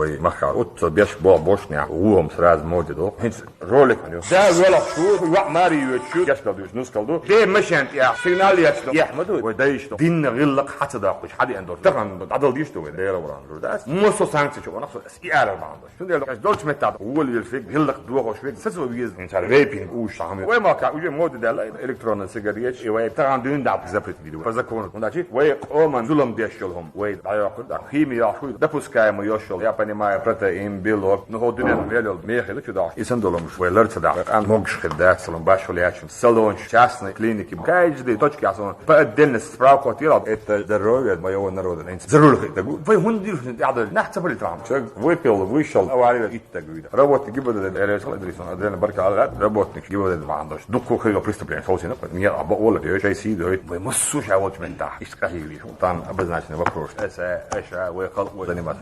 швей маха. Вот беш бошня, уом сразу моди до. Ролик. Да, вела шу, ва Марию шу, я сказал, ну сказал, да мешант я сигнал я что. Я мду, ой да что. Дин غلق حتى دا قش حد اندور. طبعا عدل ديش تو ده وران ده. مو سو سانكت شو نقص سيارة بعض. شو ده دولت متى هو اللي الفيك غلق دوا وش فيك سسو بيز انت ريبين وش عامل. وين ما كان وجه مود ده الكترون سيجاريت وي طبعا دون دا زبط فيديو. فزكون وناجي وي اومن ظلم ديشلهم. وي да ياخذ ده химия شو ده пускай мы يشل. Я понимаю протеин белок. Но هو دنيا ميل ميخل شو ده. يسندلهم شوي لرت ده. أنا مش خدات سلام باش ولا يعشم. سالون частный клиники. كايجدي точки أصلا. فأدلنا справку отдела. Это здоровье моего народа. Зарулх это. Вы хундишь, я нахтабли там. Человек выпил, вышел, авария и так далее. Работник гибдет электро адресон. Адреналин барка алгат. Работник гибдет вандош. Дукку хило преступление. Солсина. Мне оба делают. Шей си делают. Вы муссуш аволчмента. Искахили. Там обозначенный вопрос. Это вы заниматься.